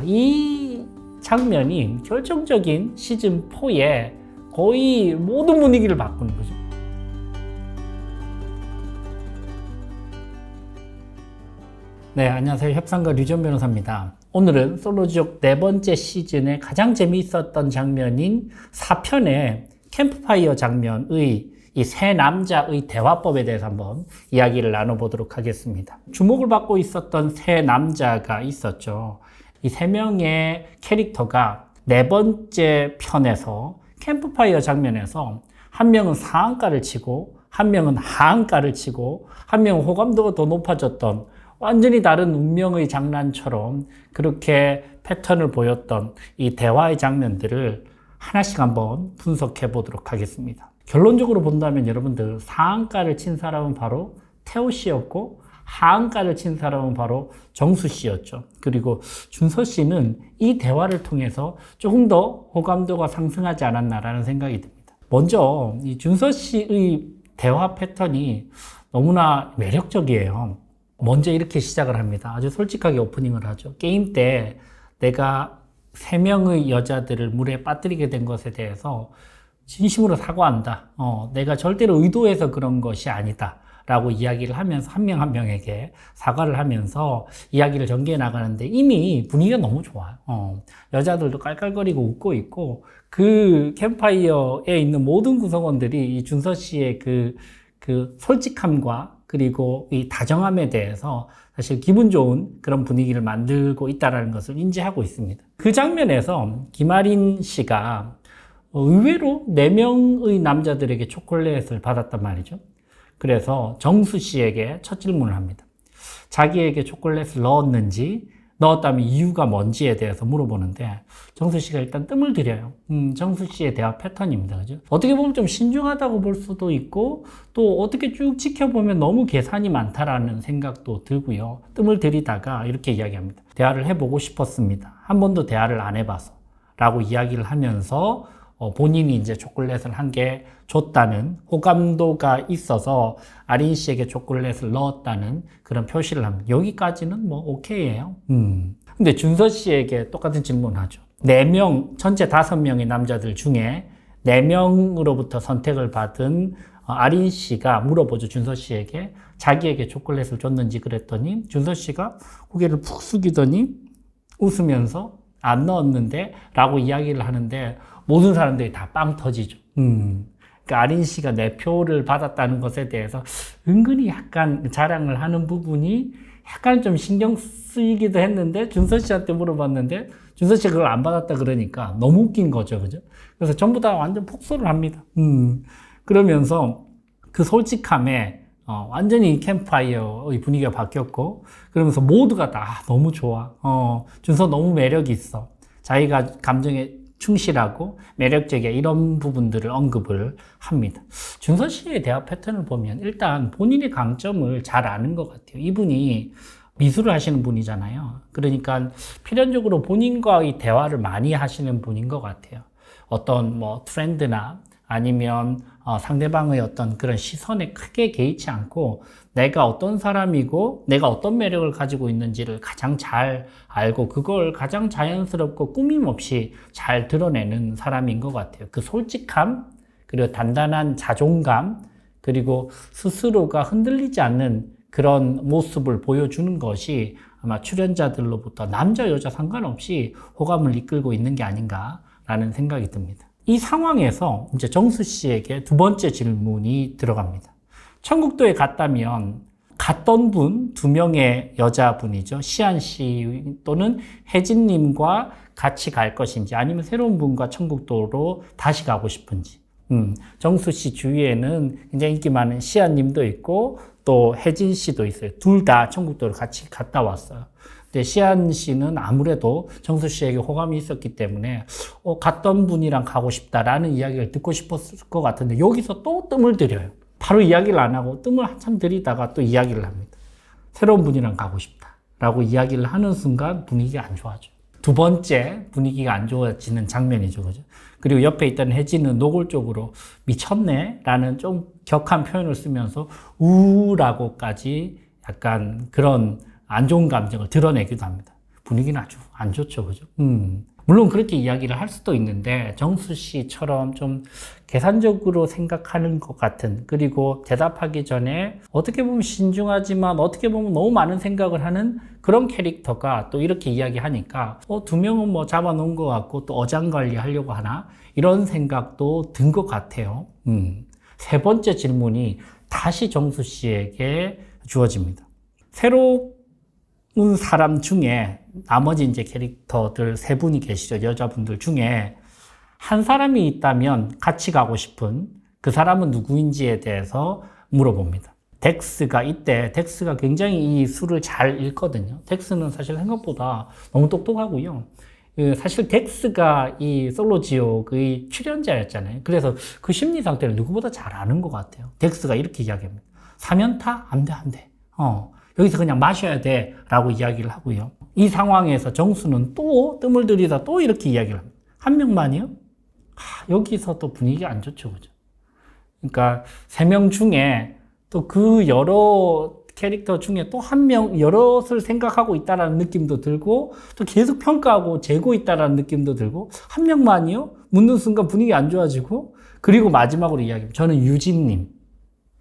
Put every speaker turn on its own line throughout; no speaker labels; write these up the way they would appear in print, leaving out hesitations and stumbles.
이 장면이 결정적인 시즌4의 거의 모든 분위기를 바꾸는 거죠. 네, 안녕하세요. 협상가 류지원 변호사입니다. 오늘은 솔로지옥 4번째 시즌의 가장 재미있었던 장면인 4편의 캠프파이어 장면의 이 세 남자의 대화법에 대해서 한번 이야기를 나눠보도록 하겠습니다. 주목을 받고 있었던 세 남자가 있었죠. 이 세 명의 캐릭터가 4번째 편에서 캠프파이어 장면에서 한 명은 상한가를 치고 한 명은 하한가를 치고 한 명은 호감도가 더 높아졌던 완전히 다른 운명의 장난처럼 그렇게 패턴을 보였던 이 대화의 장면들을 하나씩 한번 분석해 보도록 하겠습니다. 결론적으로 본다면 여러분들 상한가를 친 사람은 바로 태호 씨였고 하한가를 친 사람은 바로 정수 씨였죠. 그리고 준서 씨는 이 대화를 통해서 조금 더 호감도가 상승하지 않았나라는 생각이 듭니다. 먼저 이 준서 씨의 대화 패턴이 너무나 매력적이에요. 먼저 이렇게 시작을 합니다. 아주 솔직하게 오프닝을 하죠. 게임 때 내가 3명의 여자들을 물에 빠뜨리게 된 것에 대해서 진심으로 사과한다. 내가 절대로 의도해서 그런 것이 아니다. 라고 이야기를 하면서 한 명 한 명에게 사과를 하면서 이야기를 전개해 나가는데 이미 분위기가 너무 좋아요. 여자들도 깔깔거리고 웃고 있고 그 캠파이어에 있는 모든 구성원들이 이 준서 씨의 그 솔직함과 그리고 이 다정함에 대해서 사실 기분 좋은 그런 분위기를 만들고 있다는 것을 인지하고 있습니다. 그 장면에서 김아린 씨가 의외로 4명의 남자들에게 초콜릿을 받았단 말이죠. 그래서 정수 씨에게 첫 질문을 합니다. 자기에게 초콜릿을 넣었다면 이유가 뭔지에 대해서 물어보는데 정수 씨가 일단 뜸을 들여요. 정수 씨의 대화 패턴입니다. 그죠? 어떻게 보면 좀 신중하다고 볼 수도 있고 또 어떻게 쭉 지켜보면 너무 계산이 많다라는 생각도 들고요. 뜸을 들이다가 이렇게 이야기합니다. 대화를 해보고 싶었습니다. 한 번도 대화를 안 해봐서 라고 이야기를 하면서 본인이 이제 초콜릿을 한 개 줬다는 호감도가 있어서 아린 씨에게 초콜릿을 넣었다는 그런 표시를 합니다. 여기까지는 뭐 오케이예요. 근데 준서 씨에게 똑같은 질문을 하죠. 4명, 전체 5명의 남자들 중에 4명으로부터 선택을 받은 아린 씨가 물어보죠. 준서 씨에게 자기에게 초콜릿을 줬는지 그랬더니 준서 씨가 고개를 푹 숙이더니 웃으면서 안 넣었는데 라고 이야기를 하는데 모든 사람들이 다 빵 터지죠. 그러니까 아린 씨가 내 표를 받았다는 것에 대해서 은근히 약간 자랑을 하는 부분이 약간 좀 신경 쓰이기도 했는데 준서 씨한테 물어봤는데 준서 씨가 그걸 안 받았다 그러니까 너무 웃긴 거죠. 그죠? 그래서 전부 다 완전 폭소를 합니다. 그러면서 그 솔직함에 완전히 캠프파이어의 분위기가 바뀌었고 그러면서 모두가 다 너무 좋아. 준서 너무 매력이 있어. 자기가 감정에 충실하고 매력적이야 이런 부분들을 언급을 합니다. 준서 씨의 대화 패턴을 보면 일단 본인의 강점을 잘 아는 것 같아요. 이분이 미술을 하시는 분이잖아요. 그러니까 필연적으로 본인과의 대화를 많이 하시는 분인 것 같아요. 어떤 뭐 트렌드나 아니면 상대방의 어떤 그런 시선에 크게 개의치 않고 내가 어떤 사람이고 내가 어떤 매력을 가지고 있는지를 가장 잘 알고 그걸 가장 자연스럽고 꾸밈 없이 잘 드러내는 사람인 것 같아요. 그 솔직함, 그리고 단단한 자존감, 그리고 스스로가 흔들리지 않는 그런 모습을 보여주는 것이 아마 출연자들로부터 남자, 여자 상관없이 호감을 이끌고 있는 게 아닌가라는 생각이 듭니다. 이 상황에서 이제 정수 씨에게 두 번째 질문이 들어갑니다. 천국도에 갔다면 갔던 분, 2명의 여자분이죠. 시안 씨 또는 혜진님과 같이 갈 것인지 아니면 새로운 분과 천국도로 다시 가고 싶은지. 정수 씨 주위에는 굉장히 인기 많은 시안님도 있고 또 혜진 씨도 있어요. 둘 다 천국도를 같이 갔다 왔어요. 근데 시안 씨는 아무래도 정수 씨에게 호감이 있었기 때문에 갔던 분이랑 가고 싶다라는 이야기를 듣고 싶었을 것 같은데 여기서 또 뜸을 들여요. 바로 이야기를 안 하고 뜸을 한참 들이다가 또 이야기를 합니다. 새로운 분이랑 가고 싶다라고 이야기를 하는 순간 분위기가 안 좋아져. 두 번째 분위기가 안 좋아지는 장면이죠. 그죠? 그리고 옆에 있던 혜진은 노골적으로 미쳤네 라는 좀 격한 표현을 쓰면서 우라고까지 약간 그런 안 좋은 감정을 드러내기도 합니다. 분위기는 아주 안 좋죠. 그죠? 물론 그렇게 이야기를 할 수도 있는데 정수 씨처럼 좀 계산적으로 생각하는 것 같은, 그리고 대답하기 전에 어떻게 보면 신중하지만 어떻게 보면 너무 많은 생각을 하는 그런 캐릭터가 또 이렇게 이야기하니까 두 명은 뭐 잡아놓은 것 같고 또 어장관리 하려고 하나 이런 생각도 든 것 같아요. 세 번째 질문이 다시 정수 씨에게 주어집니다. 새로운 사람 중에 나머지 이제 캐릭터들 세 분이 계시죠. 여자분들 중에 한 사람이 있다면 같이 가고 싶은 그 사람은 누구인지에 대해서 물어봅니다. 덱스가 이때, 덱스가 굉장히 이 수를 잘 읽거든요. 덱스는 사실 생각보다 너무 똑똑하고요. 사실 덱스가 이 솔로지옥의 출연자였잖아요. 그래서 그 심리 상태를 누구보다 잘 아는 것 같아요. 덱스가 이렇게 이야기합니다. 사면타? 안 돼, 안 돼. 여기서 그냥 마셔야 돼. 라고 이야기를 하고요. 이 상황에서 정수는 또 뜸을 들이다 또 이렇게 이야기를 합니다. 한 명만이요? 여기서 또 분위기가 안 좋죠. 그죠? 그러니까 세 명 중에 또 그 여러 캐릭터 중에 또 한 명, 여럿을 생각하고 있다라는 느낌도 들고, 또 계속 평가하고 재고 있다라는 느낌도 들고, 한 명만이요? 묻는 순간 분위기 안 좋아지고, 그리고 마지막으로 이야기합니다. 저는 유진님.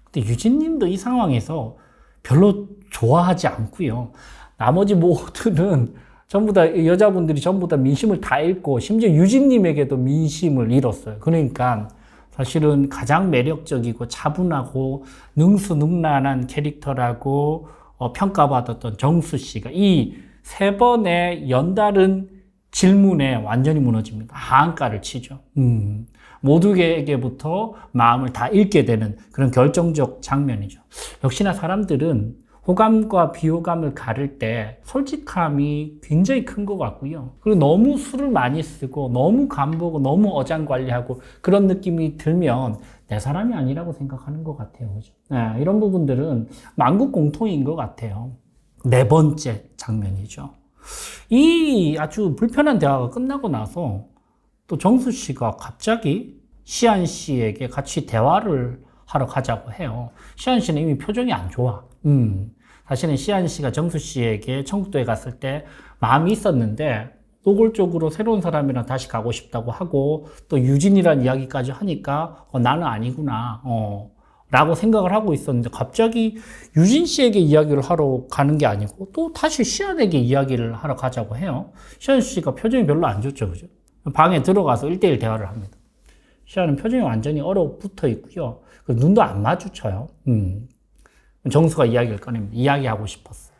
근데 유진님도 이 상황에서 별로 좋아하지 않고요. 나머지 모두는 전부 다, 여자분들이 전부 다 민심을 다 잃고, 심지어 유진님에게도 민심을 잃었어요. 그러니까, 사실은 가장 매력적이고 차분하고 능수능란한 캐릭터라고 평가받았던 정수 씨가 이 세 번의 연달은 질문에 완전히 무너집니다. 한가를 치죠. 모두에게부터 마음을 다 잃게 되는 그런 결정적 장면이죠. 역시나 사람들은 호감과 비호감을 가를 때 솔직함이 굉장히 큰 것 같고요. 그리고 너무 술을 많이 쓰고 너무 간보고 너무 어장관리하고 그런 느낌이 들면 내 사람이 아니라고 생각하는 것 같아요. 그죠? 네, 이런 부분들은 만국 공통인 것 같아요. 네 번째 장면이죠. 이 아주 불편한 대화가 끝나고 나서 또 정수 씨가 갑자기 시안 씨에게 같이 대화를 하러 가자고 해요. 시안 씨는 이미 표정이 안 좋아. 사실은 시안 씨가 정수 씨에게 청국도에 갔을 때 마음이 있었는데 노골적으로 새로운 사람이랑 다시 가고 싶다고 하고 또 유진이란 이야기까지 하니까 나는 아니구나 라고 생각을 하고 있었는데 갑자기 유진 씨에게 이야기를 하러 가는 게 아니고 또 다시 시안에게 이야기를 하러 가자고 해요. 시안 씨가 표정이 별로 안 좋죠. 그죠? 방에 들어가서 1대1 대화를 합니다. 시안은 표정이 완전히 얼어붙어 있고요. 눈도 안 마주쳐요. 정수가 이야기를 꺼냅니다. 이야기하고 싶었어.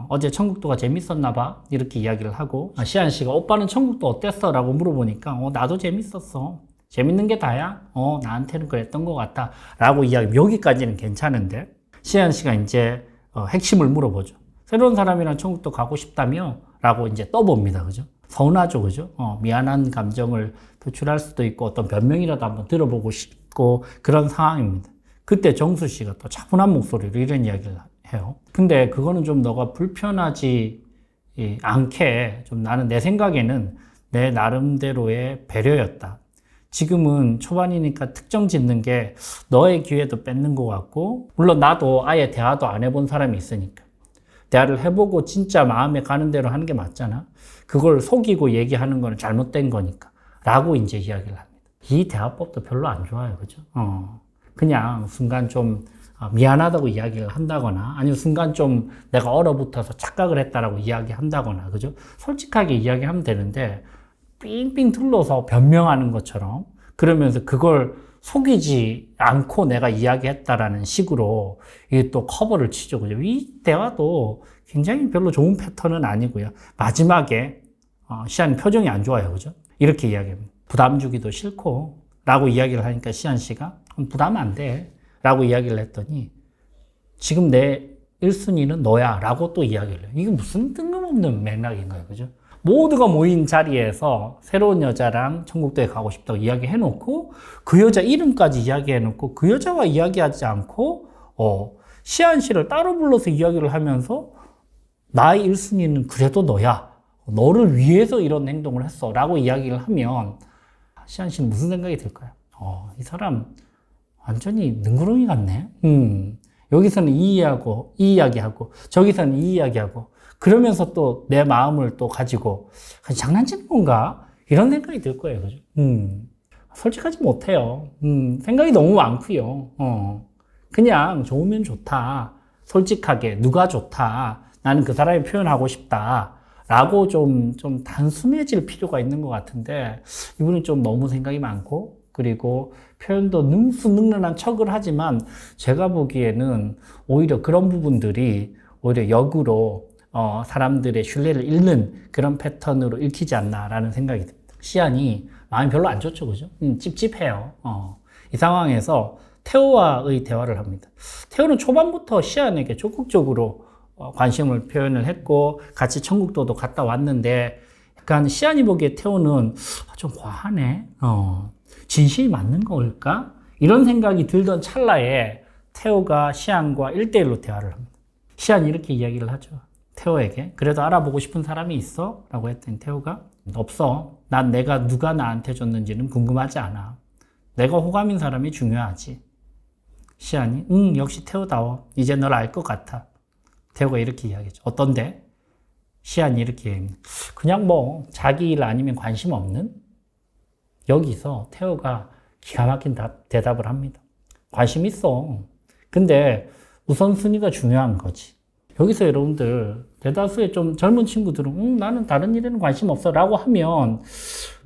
어제 청국도가 재밌었나 봐. 이렇게 이야기를 하고 시안 씨가 오빠는 청국도 어땠어? 라고 물어보니까 나도 재밌었어. 재밌는 게 다야? 나한테는 그랬던 것 같다. 라고 이야기. 여기까지는 괜찮은데 시안 씨가 이제 핵심을 물어보죠. 새로운 사람이랑 청국도 가고 싶다며? 라고 이제 떠봅니다. 그죠? 서운하죠. 그죠? 미안한 감정을 표출할 수도 있고 어떤 변명이라도 한번 들어보고 싶고 그런 상황입니다. 그때 정수 씨가 또 차분한 목소리로 이런 이야기를 해요. 근데 그거는 좀 너가 불편하지 않게 좀 나는 내 생각에는 내 나름대로의 배려였다. 지금은 초반이니까 특정 짓는 게 너의 기회도 뺏는 것 같고 물론 나도 아예 대화도 안 해본 사람이 있으니까 대화를 해보고 진짜 마음에 가는 대로 하는 게 맞잖아. 그걸 속이고 얘기하는 건 잘못된 거니까 라고 이제 이야기를 합니다. 이 대화법도 별로 안 좋아요. 그죠? 그냥 순간 좀 미안하다고 이야기를 한다거나 아니면 순간 좀 내가 얼어붙어서 착각을 했다라고 이야기한다거나 그죠? 솔직하게 이야기하면 되는데 삥삥 둘러서 변명하는 것처럼 그러면서 그걸 속이지 않고 내가 이야기했다라는 식으로 이게 또 커버를 치죠. 그죠? 이 대화도 굉장히 별로 좋은 패턴은 아니고요. 마지막에 시안 표정이 안 좋아요. 그죠? 이렇게 이야기합니다. 부담 주기도 싫고 라고 이야기를 하니까 시안 씨가 부담 안 돼 라고 이야기를 했더니 지금 내 1순위는 너야 라고 또 이야기를 해요. 이게 무슨 뜬금없는 맥락인 거예요. 그죠? 모두가 모인 자리에서 새로운 여자랑 청국도에 가고 싶다고 이야기해놓고 그 여자 이름까지 이야기해놓고 그 여자와 이야기하지 않고 시안 씨를 따로 불러서 이야기를 하면서 나의 1순위는 그래도 너야. 너를 위해서 이런 행동을 했어 라고 이야기를 하면 시안 씨는 무슨 생각이 들까요? 이 사람 완전히 능구렁이 같네. 여기서는 이 이야기하고 저기서는 이 이야기하고 그러면서 또 내 마음을 또 가지고 장난치는 건가? 이런 생각이 들 거예요. 그죠? 솔직하지 못해요. 생각이 너무 많고요. 그냥 좋으면 좋다. 솔직하게 누가 좋다. 나는 그 사람이 표현하고 싶다. 라고 좀 단순해질 필요가 있는 것 같은데 이분은 좀 너무 생각이 많고 그리고 표현도 능수능란한 척을 하지만 제가 보기에는 오히려 그런 부분들이 오히려 역으로 사람들의 신뢰를 잃는 그런 패턴으로 읽히지 않나라는 생각이 듭니다. 시안이 마음이 별로 안 좋죠, 그죠? 찝찝해요. 이 상황에서 태호와의 대화를 합니다. 태호는 초반부터 시안에게 적극적으로 관심을 표현을 했고 같이 청국도도 갔다 왔는데 약간 시안이 보기에 태호는 좀 과하네. 진심이 맞는 걸까? 이런 생각이 들던 찰나에 태호가 시안과 1대1로 대화를 합니다. 시안이 이렇게 이야기를 하죠. 태호에게 그래도 알아보고 싶은 사람이 있어? 라고 했더니 태호가 없어. 난 내가 누가 나한테 줬는지는 궁금하지 않아. 내가 호감인 사람이 중요하지. 시안이 역시 태호다워. 이제 널 알 것 같아. 태호가 이렇게 이야기하죠. 어떤데? 시안이 이렇게 얘기합니다. 그냥 뭐 자기 일 아니면 관심 없는? 여기서 태호가 기가 막힌 대답을 합니다. 관심 있어. 근데 우선순위가 중요한 거지. 여기서 여러분들 대다수의 좀 젊은 친구들은 나는 다른 일에는 관심 없어 라고 하면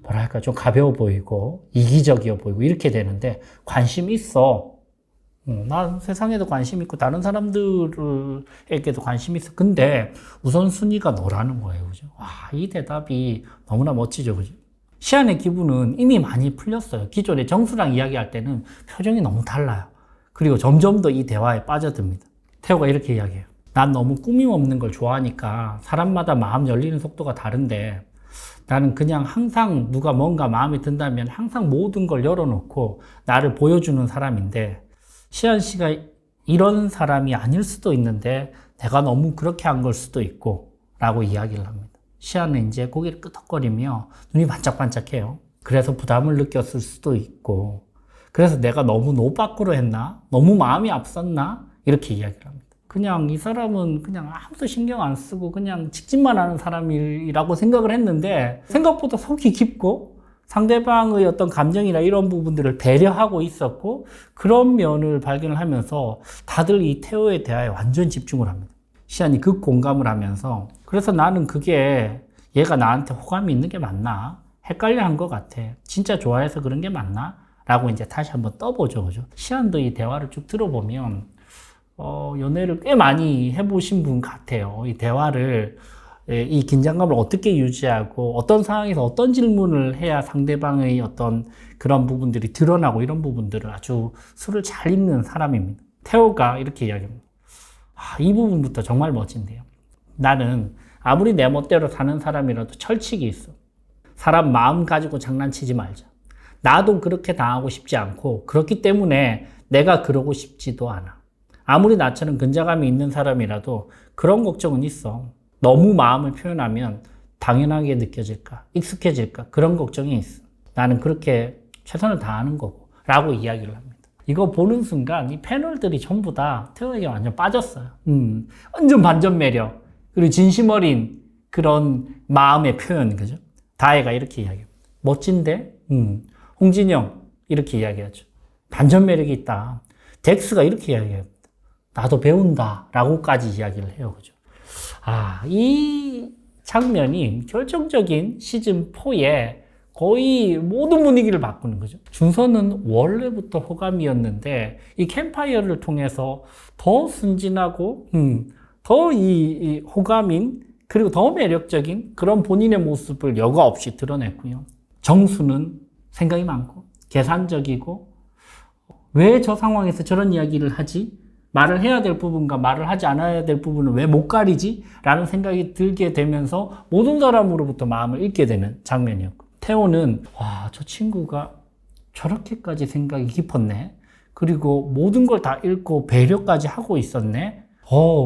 뭐랄까 좀 가벼워 보이고 이기적이어 보이고 이렇게 되는데 관심 있어. 난 세상에도 관심 있고 다른 사람들에게도 관심 있어. 근데 우선순위가 너라는 거예요. 그죠? 와, 이 대답이 너무나 멋지죠. 그죠? 시안의 기분은 이미 많이 풀렸어요. 기존에 정수랑 이야기할 때는 표정이 너무 달라요. 그리고 점점 더 이 대화에 빠져듭니다. 태호가 이렇게 이야기해요. 난 너무 꾸밈 없는 걸 좋아하니까 사람마다 마음 열리는 속도가 다른데 나는 그냥 항상 누가 뭔가 마음에 든다면 항상 모든 걸 열어놓고 나를 보여주는 사람인데 시안 씨가 이런 사람이 아닐 수도 있는데 내가 너무 그렇게 한 걸 수도 있고 라고 이야기를 합니다. 시안은 이제 고개를 끄덕거리며 눈이 반짝반짝해요. 그래서 부담을 느꼈을 수도 있고 그래서 내가 너무 노바꾸로 했나? 너무 마음이 앞섰나? 이렇게 이야기를 합니다. 그냥 이 사람은 그냥 아무도 신경 안 쓰고 그냥 직진만 하는 사람이라고 생각을 했는데 생각보다 속이 깊고 상대방의 어떤 감정이나 이런 부분들을 배려하고 있었고 그런 면을 발견을 하면서 다들 이 태호의 대화에 완전 집중을 합니다. 시안이 극공감을 하면서 그래서 나는 그게 얘가 나한테 호감이 있는 게 맞나? 헷갈려 한 것 같아. 진짜 좋아해서 그런 게 맞나? 라고 이제 다시 한번 떠보죠. 그죠? 시안도 이 대화를 쭉 들어보면 연애를 꽤 많이 해보신 분 같아요. 이 대화를 이 긴장감을 어떻게 유지하고 어떤 상황에서 어떤 질문을 해야 상대방의 어떤 그런 부분들이 드러나고 이런 부분들을 아주 술을 잘 읽는 사람입니다. 태호가 이렇게 이야기합니다. 이 부분부터 정말 멋진데요. 나는 아무리 내 멋대로 사는 사람이라도 철칙이 있어. 사람 마음 가지고 장난치지 말자. 나도 그렇게 당하고 싶지 않고 그렇기 때문에 내가 그러고 싶지도 않아. 아무리 나처럼 근자감이 있는 사람이라도 그런 걱정은 있어. 너무 마음을 표현하면 당연하게 느껴질까? 익숙해질까? 그런 걱정이 있어. 나는 그렇게 최선을 다하는 거고 라고 이야기를 합니다. 이거 보는 순간 이 패널들이 전부 다 태호에게 완전 빠졌어요. 완전 반전 매력 그리고 진심 어린 그런 마음의 표현, 그죠? 다혜가 이렇게 이야기합니다. 멋진데? 홍진영 이렇게 이야기하죠. 반전 매력이 있다. 덱스가 이렇게 이야기해요. 나도 배운다 라고까지 이야기를 해요. 그죠? 이 장면이 결정적인 시즌4의 거의 모든 분위기를 바꾸는 거죠. 준서는 원래부터 호감이었는데 이 캠파이어를 통해서 더 순진하고 더 이 호감인 그리고 더 매력적인 그런 본인의 모습을 여과 없이 드러냈고요. 정수는 생각이 많고 계산적이고 왜 저 상황에서 저런 이야기를 하지? 말을 해야 될 부분과 말을 하지 않아야 될 부분을 왜 못 가리지? 라는 생각이 들게 되면서 모든 사람으로부터 마음을 잃게 되는 장면이었고 태호는 저 친구가 저렇게까지 생각이 깊었네. 그리고 모든 걸 다 읽고 배려까지 하고 있었네.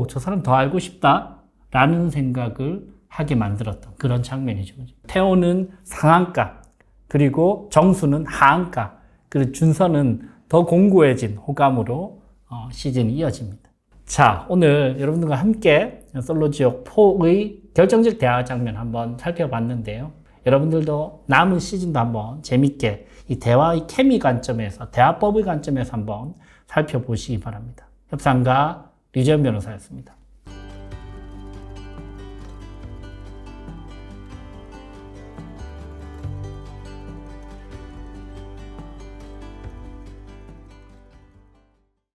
저 사람 더 알고 싶다. 라는 생각을 하게 만들었던 그런 장면이죠. 태호는 상한가, 그리고 정수는 하한가, 그리고 준서는 더 공고해진 호감으로 시즌이 이어집니다. 자, 오늘 여러분들과 함께 솔로지옥 4의 결정적 대화 장면 한번 살펴봤는데요. 여러분들도 남은 시즌도 한번 재밌게 이 대화의 케미 관점에서, 대화법의 관점에서 한번 살펴보시기 바랍니다. 협상가 류지연 변호사였습니다.